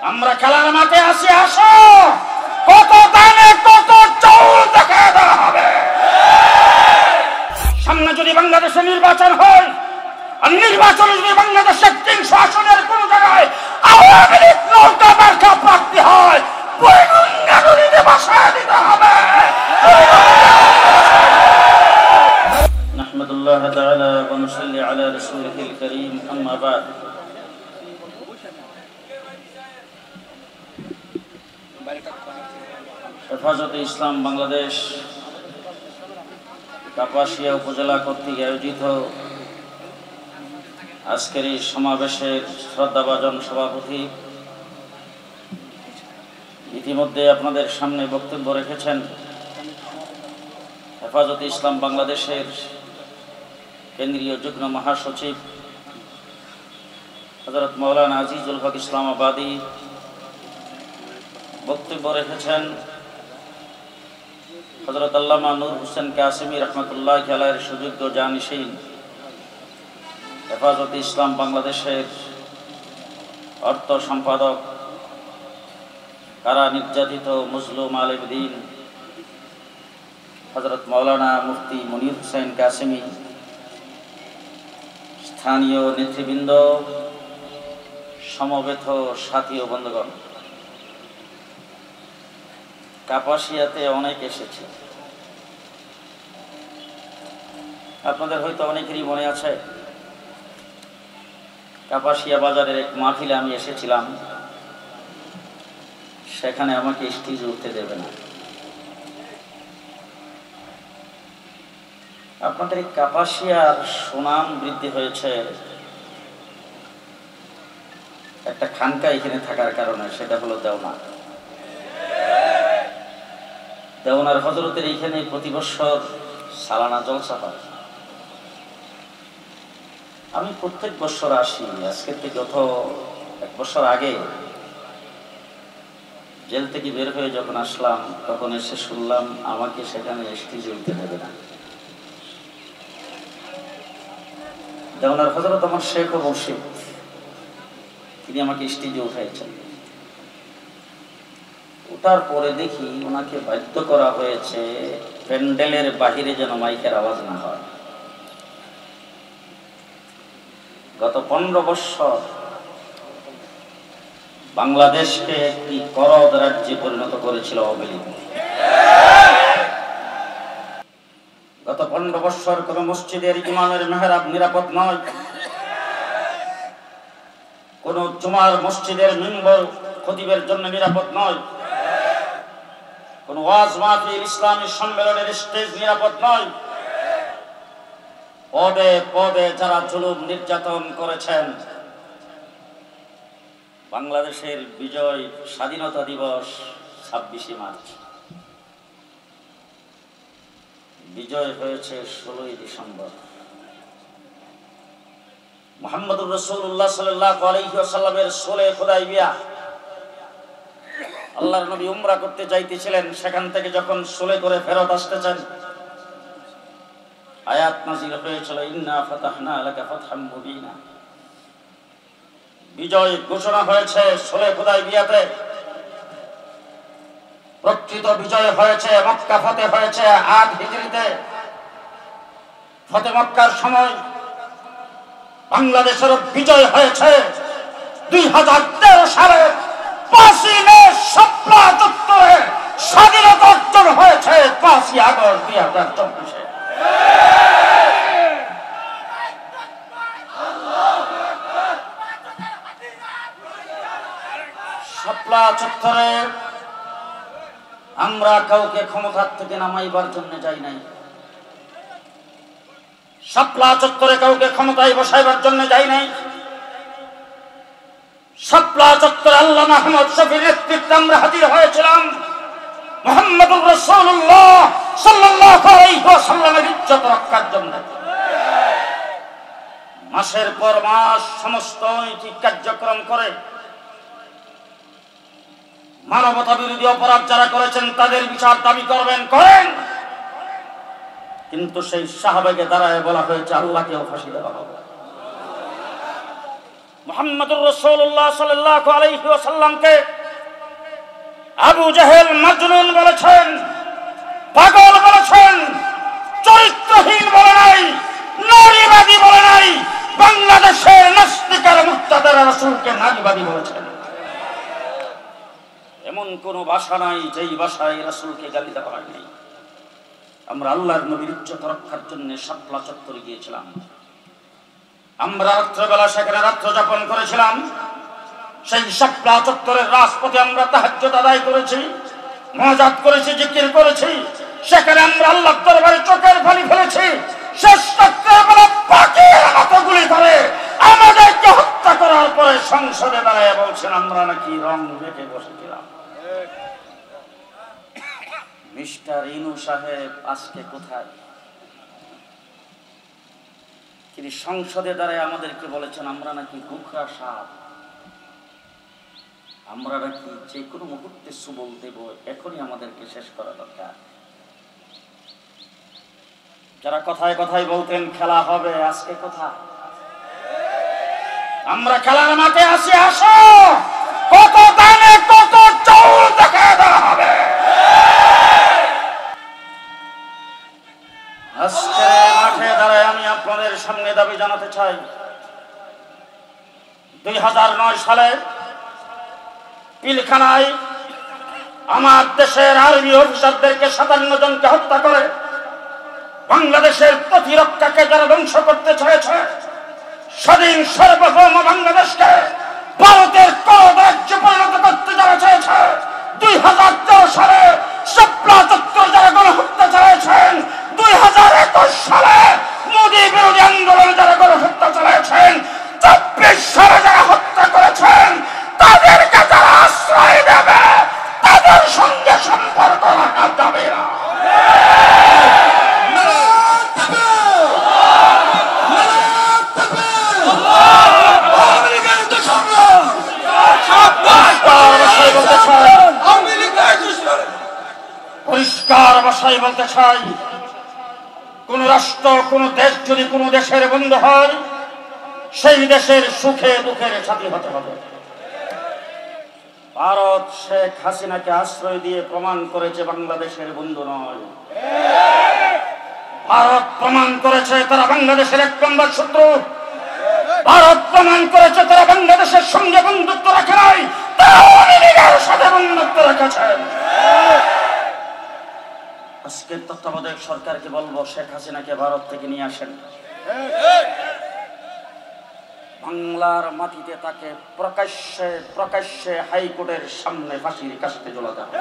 আমরা খেলার মাঠে আসি, আসো কত দামে কত চাউল দেখা দেওয়া হবে। সামনে যদি বাংলাদেশে নির্বাচন হয়, আর নির্বাচনে যদি বাংলাদেশের 300 আসনের কোন জায়গায় আওয়ামী লীগ নৌকা মার্কা প্রার্থী হয়, বৈগঙ্গা নদীতে বাসায় দিতে হবে। নাহমাদুল্লাহ তাআলা ওয়া নুসাল্লি আলা রাসূলিহিল কারীম, আম্মা বা'দ। হেফাজতে ইসলাম বাংলাদেশ কাপাসিয়া উপজেলা কর্তৃক আয়োজিত আজকের এই সমাবেশের শ্রদ্ধাভাজন সভাপতি ইতিমধ্যে আপনাদের সামনে বক্তব্য রেখেছেন হেফাজতে ইসলাম বাংলাদেশের কেন্দ্রীয় যুগ্ম মহাসচিব হযরত মাওলানা আজিজুল হক ইসলামাবাদী। বক্তব্য রেখেছেন হযরত আল্লামা নূর হোসেন কাসেমী রহমতুল্লাহ আলাইহির সুযোগ্য জানিশীন হেফাজতে ইসলাম বাংলাদেশের অর্থ সম্পাদক, কারা নির্যাতিত মজলুম আলেম দ্বীন হযরত মাওলানা মুফতি মনির হোসেন কাসেমী, স্থানীয় নেতৃবৃন্দ, সমবেত সাথী ও বন্ধুগণ, কাপাসিয়াতে অনেক এসেছে। আপনাদের হয়তো অনেকেরই মনে আছে, কাপাসিয়া বাজারের এক মাহফিলে আমি এসেছিলাম। সেখানে আমাকে স্টেজে উঠতে দেবে না। আপনাদের এই কাপাসিয়ার সুনাম বৃদ্ধি হয়েছে একটা খানকা এখানে থাকার কারণে, সেটা হলো দেওনা। দেওনার হযরতের এইখানে প্রতি বছর সালানা জলসা হয়। আমি প্রত্যেক বছর আসি। আজকের থেকে গত 1 বছর আগে জেল থেকে বের হয়ে যখন আসলাম, তখন এসে শুনলাম আমাকে সেখানে স্টেজে উঠতে দেবে না। দেওনার হযরত আমার শেখ ও মুর্শিদ, তিনি আমাকে স্টেজে উঠাইছেন। ওঠার পরে দেখি ওনাকে বাধ্য করা হয়েছে প্যান্ডেলের বাহিরে যেন মাইকের আওয়াজ না হয়। গত 15 বছর বাংলাদেশকে একটি করদ রাজ্যে পরিণত করেছিল আওয়ামী লীগ। গত 15 বছর কোন মসজিদের ইমামের মেহরাব নিরাপদ নয়, কোন জুমার মসজিদের মিম্বর খতিবের জন্য নিরাপদ নয়, কোন ওয়াজ মাহফিল ইসলামী সম্মেলনের স্টেজ নিরাপদ নয়। পদে পদে যারা জুলুম নির্যাতন করেছেন। বাংলাদেশের বিজয় স্বাধীনতা দিবস 26 মার্চ, বিজয় হয়েছে 16 ডিসেম্বর। মুহাম্মদুর রাসূলুল্লাহ সাল্লাল্লাহু আলাইহি ওয়াসাল্লামের সুলহ হুদাইবিয়া, আল্লাহর নবী উমরা করতে যাইতেছিলেন। সেখান থেকে যখন সুলহ করে ফেরত আসতেছেন, আয়াত নাযিল হয়েছিল, ইন্না ফাতাহনা লাকা ফাতহাম মুবিনা। বিজয় ঘোষণা হয়েছে সুলহ হুদাইবিয়াতে। প্রকৃত বিজয় হয়েছে মক্কা ফতেহ হয়েছে 8 হিজরিতে। ফতেহ মক্কার সময় বাংলাদেশের বিজয় হয়েছে 2013 সালে 5 মে শাপলা চত্বরে স্বাধীনতা অর্জন হয়েছে 5 আগস্ট 2024-এ। শাপলা চত্বরে আমরা কাউকে ক্ষমতার থেকে নামাইবার জন্য যাই নাই। শাপলা চত্বরে কাউকে ক্ষমতায় বসাইবার জন্য যাই নাই। শাপলা চত্বরে আল্লামা আহমদ শফীর নেতৃত্বে আমরা হাজির হয়েছিলাম মুহাম্মদুর রাসূলুল্লাহ সাল্লাল্লাহু আলাইহি ওয়াসাল্লামের ইজ্জত রক্ষার জন্য। মাসের পর মাস সমস্ত নৈতিক কার্যক্রম করে মানবতা বিরোধী অপরাধ যারা করেছেন তাদের বিচার দাবি করবেন, করেন। কিন্তু সেই সাহাবাকে দাঁড়ায় বলা হয়েছে আল্লাহকেও ফাঁসি দেওয়া হবে। মুহাম্মদুর রাসূলুল্লাহ সাল্লাল্লাহু আলাইহি ওয়াসাল্লামকে আবু জাহেল মাজনুন বলেছেন, পাগল বলেছেন, চরিত্রহীন বলে নাই, নারীবাদী বলে নাই, বাংলাদেশের নাস্তিকের মুক্তাদার রাসূলকে নারীবাদী বলেছেন। এমন কোন ভাষা নাই যেই ভাষায় রাসূলকে গালি দেওয়া হয় নাই। আমরা আল্লাহর নবীর ইজ্জত রক্ষার জন্য শাপলা চত্বরে গিয়েছিলাম। আমরা রাত্রেবেলা সেখানে রাত্র যাপন করেছিলাম। সেই শাপলা চত্বরের রাজপথে আমরা তাহাজ্জুদ আদায় করেছি, মুনাজাত করেছি, জিকির করেছি। সেখানে আমরা আল্লাহর দরবারে চোখের পানি ফেলেছি। শেষ রাত্রেবেলা পাখির মতো গুলি করে আমাদেরকে হত্যা করার পরে সংসদে দাঁড়ায় বলছেন আমরা নাকি রং মেখে বসেছিলাম। মিস্টার ইনু সাহেব আজকে কোথায়? তিনি সংসদে দাঁড়ায় আমাদেরকে বলেছেন আমরা নাকি বুকরা সাপ, আমরা নাকি যে কোনো মুহূর্তে সুবল দেব, এখনই আমাদেরকে শেষ করা দরকার। যারা কথায় কথায় বলতেন খেলা হবে, আজকে কোথায়? আমরা খেলার মাঠে আসি, আসো, কত দানে কত চৌল দেখা দেওয়া হবে। আজকে মাঠে দাঁড়ায় আমি আপনাদের সামনে দাবি জানাতে চাই, 2009 সালে পিলখানায় আমার দেশের আর্মি অফিসারদেরকে 57 জনকে হত্যা করে বাংলাদেশের প্রতিরক্ষাকে যারা ধ্বংস করতে চেয়েছে, স্বাধীন সার্বভৌম বাংলাদেশকে ভারতের কররাজ্যে পরিণত করতে যারা চেয়েছে, 2014 সালে শাপলা চত্বর যারা গণহত্যা চালিয়েছেন, 2021 সালে মোদী বিরোধী আন্দোলন যারা গণহত্যা চালিয়েছেন, 24 সালে যারা হত্যা করেছেন, তাদেরকে যারা আশ্রয় দেবে তাদের সঙ্গে সম্পর্ক রাখা যাবে না। পরিষ্কার ভাষায় বলতে চাই, কোন রাষ্ট্র কোন দেশ যদি কোন দেশের বন্ধু হয়, সেই দেশের সুখে দুঃখের সাথী হতে হবে। ভারত শেখ হাসিনাকে আশ্রয় দিয়ে প্রমাণ করেছে বাংলাদেশের বন্ধু নয়। ভারত প্রমাণ করেছে তারা বাংলাদেশের 1 নম্বর শত্রু। ভারত প্রমাণ করেছে তারা বাংলাদেশের সঙ্গে বন্ধুত্ব রাখে নাই, তারা আওয়ামী লীগের সাথে বন্ধুত্ব রেখেছেন। আজকের তত্ত্বাবধায়ক সরকারকে বলবো, শেখ হাসিনাকে ভারত থেকে নিয়ে আসেন। বাংলার মাটিতে তাকে প্রকাশ্যে প্রকাশ্যে হাইকোর্টের সামনে ফাঁসির কাস্তে ঝোলাতে হবে।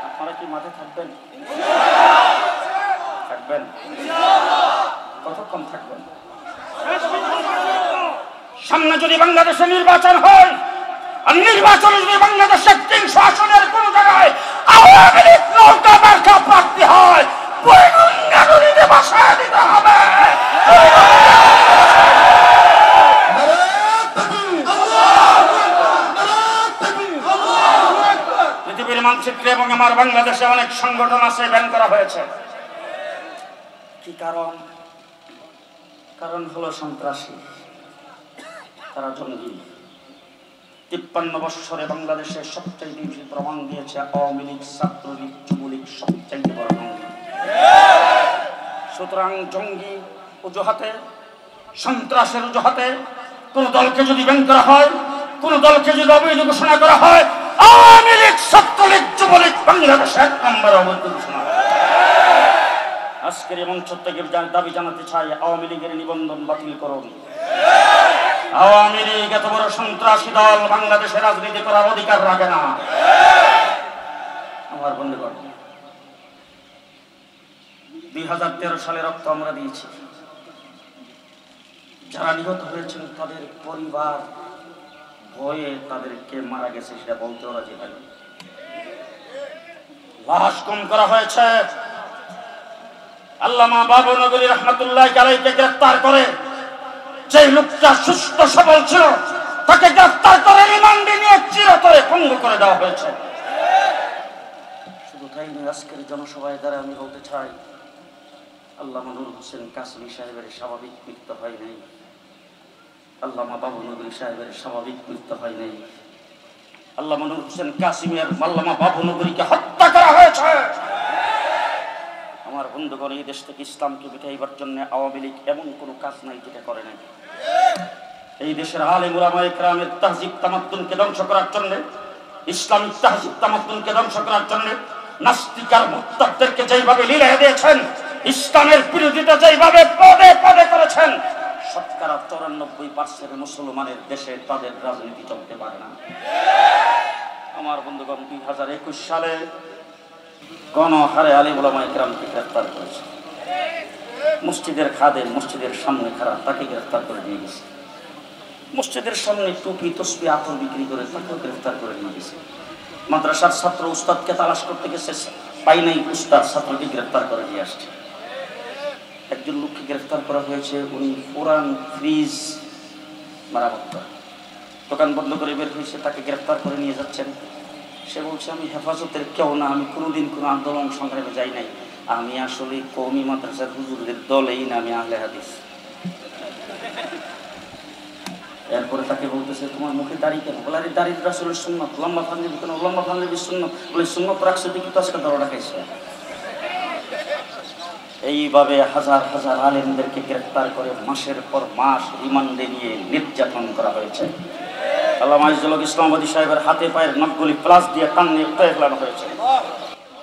আপনারা কি মাঠে থাকবেন? থাকবেন? কতক্ষণ থাকবেন? সামনে যদি বাংলাদেশে নির্বাচন হয়, আর নির্বাচনে যদি বাংলাদেশের 300 আসনের কোন জায়গায় আওয়ামী লীগ নৌকা মার্কা প্রার্থী হয়, বৈগঙ্গা নদীতে ভাসায় দিতে হবে। পৃথিবীর মানচিত্রে এবং আমার বাংলাদেশে অনেক সংগঠন আছে, ব্যান করা হয়েছে। কি কারণ? কারণ হলো সন্ত্রাসী, তারা জঙ্গি। 53 বছরে বাংলাদেশের সবচেয়ে বেশি প্রমাণ দিয়েছে আওয়ামী লীগ, ছাত্রলীগ, যুবলীগ সবচেয়ে বড় জঙ্গি। সুতরাং জঙ্গি অজুহাতে, সন্ত্রাসের অজুহাতে কোন দলকে যদি ব্যান করা হয়, কোন দলকে যদি অবৈধ ঘোষণা করা হয়, আওয়ামী লীগ, ছাত্রলীগ, যুবলীগ বাংলাদেশে 1 নম্বর অবৈধ ঘোষণা। আজকের এই মঞ্চ থেকে দাবি জানাতে চাই, আওয়ামী লীগের নিবন্ধন বাতিল করুন। আওয়ামী লীগ এত বড় সন্ত্রাসী দল বাংলাদেশে রাজনীতি করার অধিকার রাখে না। আমার বন্ধুগণ, 2013 সালে রক্ত আমরা দিয়েছি। যারা নিহত হয়েছেন তাদের পরিবার ভয়ে তাদেরকে মারা গেছে সেটা বলতেও রাজি হয়নি। লাশ গুম করা হয়েছে। আল্লামা বাবু নগরী রহমাতুল্লাহ আলাইহিকে গ্রেফতার করে, যে লোকটা সুস্থ সবল ছিল তাকে গ্রেফতার করে রিমান্ডে নিয়ে চিরতরে পঙ্গু করে দেওয়া হয়েছে। শুধু তাই নয়, আজকের জনসভায় দ্বারা আমি বলতে চাই, আল্লামা নূর হোসেন কাসেমী সাহেবের স্বাভাবিক মৃত্যু হয় নাই, আল্লামা বাবু নগরী সাহেবের স্বাভাবিক মৃত্যু হয় নাই। আল্লামা নূর হোসেন কাসিমের আল্লামা বাবু নগরীকে হত্যা করা হয়েছে। আমার বন্ধুগণ, এই দেশ থেকে ইসলামকে মিটাইবার জন্য আওয়ামী লীগ এমন কোনো কাজ নাই যেটা করে নাই। এই দেশের আলেম উলামা ইকরামের তাহজিব তামাদ্দুনকে ধ্বংস করার জন্য, ইসলামিক তাহজিব তামাদ্দুনকে ধ্বংস করার জন্য নাস্তিক আর মুরতাদদেরকে যেইভাবে লীলায় দিয়েছেন, ইসলামের বিরোধিতা যেইভাবে পদে পদে করেছেন, শতকরা 94% মুসলমানের দেশে তাদের রাজনীতি চলতে পারে না। আমার বন্ধুগণ, 2021 সালে গণহারে আলেম উলামা ইকরামকে গ্রেফতার করেছে। মসজিদের খাদেম মসজিদের সামনে খাড়া, তাকে গ্রেফতার করে নিয়ে গেছে। মসজিদের সামনে টুপি তসবি আতর বিক্রি করে তাকেও গ্রেফতার করে নিয়ে গেছে। মাদ্রাসার ছাত্র উস্তাদকে তালাশ করতে গেছে, পাই নাই, উস্তাদ ছাত্রকে গ্রেফতার করে নিয়ে আসছে। একজন লোককে গ্রেফতার করা হয়েছে, উনি পুরান ফ্রিজ মেরামত করে দোকান বন্ধ করে বের হয়েছে, তাকে গ্রেফতার করে নিয়ে যাচ্ছেন। সে বলছে, আমি হেফাজতের কেউ না, আমি কোনোদিন কোনো আন্দোলন সংগ্রামে যাই নাই, আমি আসলে কওমি মাদ্রাসার হুজুরদের দলেই না, আমি আহলে হাদিস। এরপরে তাকে বলতেছে, তোমার মুখে দাড়ি কেন? বলে, আরে দাড়ি রাসূলের সুন্নাত, লম্বা পাঞ্জাবি কেন? লম্বা পাঞ্জাবি সুন্নাত। বলে, সুন্নাত রাখছে দেখি তো আজকে দরটা খাইছে। এইভাবে হাজার হাজার আলেমদেরকে গ্রেফতার করে মাসের পর মাস রিমান্ডে নিয়ে নির্যাতন করা হয়েছে। আল্লামা আজিজুল হক ইসলামাবাদী সাহেবের হাতে পায়ের নখগুলি প্লাস দিয়ে টানিয়ে ফেলানো হয়েছে।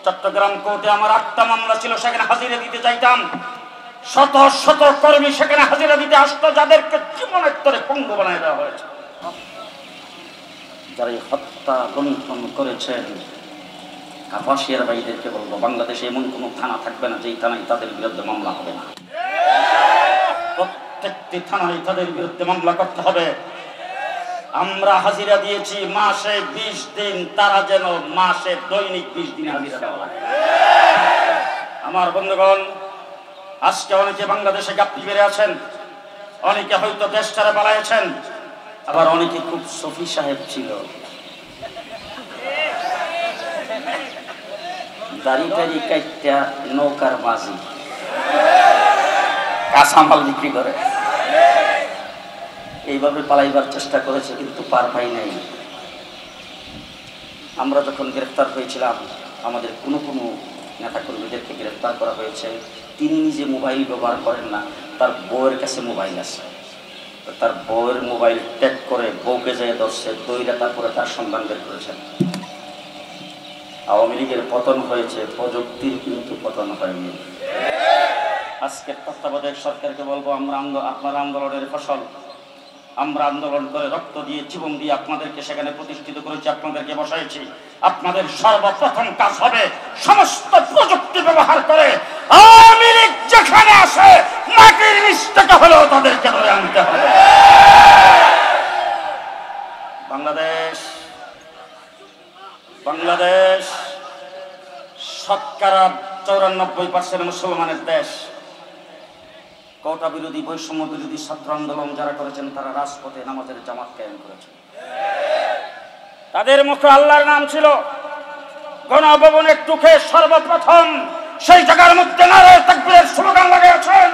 চট্টগ্রাম কোর্টে আমার 8টা মামলা ছিল, সেখানে হাজিরা দিতে চাইতাম। শত শত কর্মী সেখানে হাজিরা দিতে আসতো, যাদেরকে জীবনের তরে পঙ্গু বানিয়ে দেওয়া হয়েছে। যারা এই হত্যা লুণ্ঠন করেছেন, কাপাসিয়ার ভাইদেরকে বলবো, বাংলাদেশে এমন কোনো থানা থাকবে না যেই থানায় তাদের বিরুদ্ধে মামলা হবে না। প্রত্যেকটি থানায় তাদের বিরুদ্ধে মামলা করতে হবে। আমরা হাজিরা দিয়েছি মাসে 20 দিন, তারা যেন মাসে দৈনিক 20 দিন হাজিরা দেওয়া। আমার বন্ধুগণ, আজকে অনেকে বাংলাদেশে গাপ্পি বেড়ে আছেন, অনেকে হয়তো দেশ ছাড়া পালাইছেন, আবার অনেকে খুব সফি সাহেব ছিল, দাড়ি টাড়ি কাইটা নৌকার মাঝি কাঁচামাল বিক্রি করে, এইভাবে পালাইবার চেষ্টা করেছে, কিন্তু পার পাই নাই। আমরা যখন গ্রেফতার হয়েছিলাম, আমাদের কোনো কোনো নেতাকর্মীদেরকে গ্রেফতার করা হয়েছে। তিনি নিজে মোবাইল ব্যবহার করেন না, তার বউয়ের কাছে মোবাইল আছে। তার বউয়ের মোবাইল ট্যাগ করে বউকে যেয়ে ধরছে, দইরা তারপরে তার সন্ধান বের করেছেন। আওয়ামী লীগের পতন হয়েছে, প্রযুক্তির কিন্তু পতন হয়নি। আজকের তত্ত্বাবধায়ক সরকারকে বলবো, আপনার আন্দোলনের ফসল, আমরা আন্দোলন করে রক্ত দিয়ে জীবন দিয়ে আপনাদেরকে সেখানে প্রতিষ্ঠিত করেছি, আপনাদেরকে বসাইছি। আপনাদের সর্বপ্রথম কাজ হবে সমস্ত প্রযুক্তি ব্যবহার করে আওয়ামী লীগ যেখানে আসে মাটির নিচ থেকে হলেও তাদেরকে ধরে আনতে হবে। বাংলাদেশ শতকরা 94% মুসলমানের দেশ। কোটা বিরোধী, বৈষম্য বিরোধী ছাত্র আন্দোলন যারা করেছেন, তারা রাজপথে নামাজের জামাত কায়েম করেছেন। তাদের মুখে আল্লাহর নাম ছিল। গণভবনের টুকে সর্বপ্রথম সেই জায়গার মধ্যে নারায়ে তাকবীরের স্লোগান লাগিয়েছেন।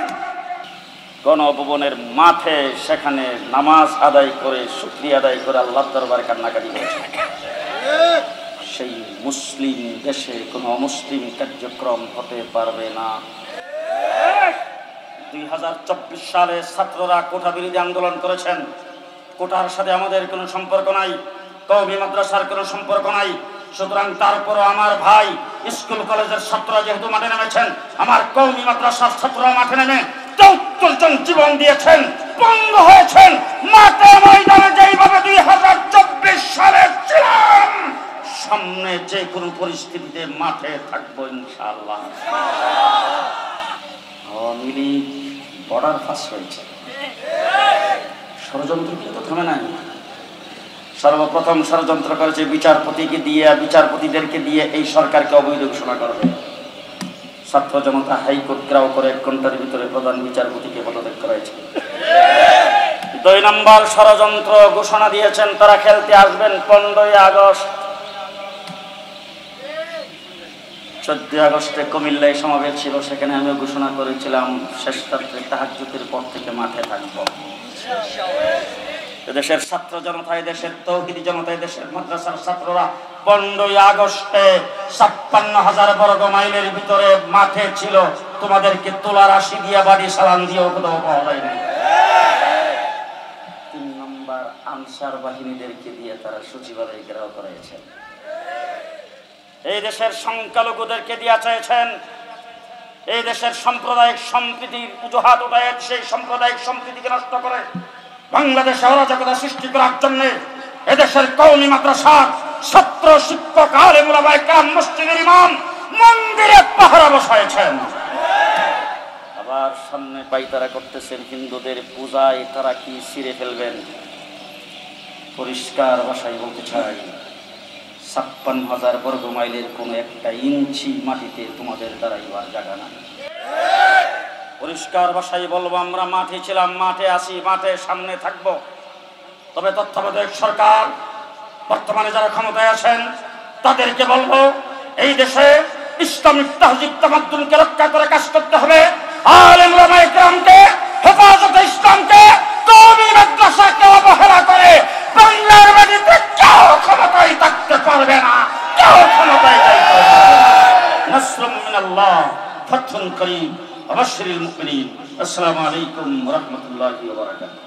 গণভবনের মাঠে সেখানে নামাজ আদায় করে, শুকরিয়া আদায় করে আল্লাহর দরবারে কান্নাকাটি করেছেন। সেই মুসলিম দেশে কোনো অমুসলিম কার্যক্রম হতে পারবে না। 2024 সালে ছাত্ররা কোটা বিরোধী আন্দোলন করেছেন। কোটার সাথে আমাদের কোনো সম্পর্ক নাই, কওমি মাদ্রাসার কোনো সম্পর্ক নাই। সুতরাং তারপরও আমার ভাই স্কুল কলেজের ছাত্ররা যেহেতু মাঠে নেমেছেন, আমার কওমি মাদ্রাসার ছাত্ররা মাঠে নেমে 73 জন জীবন দিয়েছেন, পঙ্গ হয়েছেন। মাঠে ময়দানে যেইভাবে 2024 সালে ছিলাম, সামনে যে কোনো পরিস্থিতিতে মাঠে থাকবো ইনশাআল্লাহ। আওয়ামী লীগ বর্ডার ফাঁস হয়েছে, ষড়যন্ত্র কিন্তু থামে নাই। সর্বপ্রথম ষড়যন্ত্র করেছে বিচারপতিকে দিয়ে, বিচারপতিদেরকে দিয়ে এই সরকারকে অবৈধ ঘোষণা করবে। ছাত্র জনতা হাইকোর্ট ঘেরাও করে 1 ঘন্টার ভিতরে প্রধান বিচারপতিকে পদত্যাগ করাইছে। 2 নম্বর ষড়যন্ত্র ঘোষণা দিয়েছেন তারা খেলতে আসবেন 15ই আগস্ট। 14 আগস্টে কুমিল্লায় সমাবেশ ছিল, সেখানে আমিও ঘোষণা করেছিলাম শেষ রাত্রে তাহাজ্জুদের পর থেকে মাঠে থাকবো। দেশের ছাত্র জনতা, দেশের তৌহিদি জনতা, দেশের মাদ্রাসার ছাত্ররা 15ই আগস্টে 56,000 বর্গ মাইলের ভিতরে মাঠে ছিল। তোমাদেরকে তোলার আশি দিয়া বাড়ি সালাম দিয়েও কোথাও পাওয়া যায়নি। 3 নম্বর আনসার বাহিনীদেরকে দিয়ে তারা সচিবালয় ঘেরাও করেছেন। এই দেশের সংখ্যালঘুদেরকে দিয়া চেয়েছেন এই দেশের সাম্প্রদায়িক সম্প্রীতির অজুহাত উদয়ের সেই সাম্প্রদায়িক সম্প্রীতিকে নষ্ট করে বাংলাদেশে অরাজকতা সৃষ্টি করার জন্য এদেশের কওমি মাদ্রাসার ছাত্র শিক্ষক আলেম উলামায়ে কেরাম মসজিদের ইমাম মন্দিরে পাহারা বসাইছেন। আবার সামনে পাইতারা করতেছেন হিন্দুদের পূজায় তারা কি ছিঁড়ে ফেলবেন। পরিষ্কার ভাষায় বলতে চাই, 56,000 বর্গ মাইলের কোন একটা ইঞ্চি মাটিতে তোমাদের দাঁড়াইবার জায়গা নাই। পরিষ্কার ভাষায় বলবো, আমরা মাঠে ছিলাম, মাঠে আসি, মাঠে সামনে থাকবো। তবে তত্ত্বাবধায়ক সরকার বর্তমানে যারা ক্ষমতায় আছেন তাদেরকে বলবো, এই দেশে ইসলামিক তাহজিব তামাদ্দুনকে রক্ষা করে কাজ করতে হবে। আলেম উলামায়ে কেরামকে, হেফাজতে ইসলামকে, কওমি মাদ্রাসাকে অবহেলা করে বাংলার মাটিতে কেউ ক্ষমতায় থাকতে পারবে না, কেউ ক্ষমতায় যাইতে পারবে না। নাসরুম মিনাল্লাহ, ফাতহুন করিম, ওয়া বাশশিরিল মুমিনিন। আসসালামু আলাইকুম ওয়া রাহমাতুল্লাহি ওয়া বারাকাতুহু।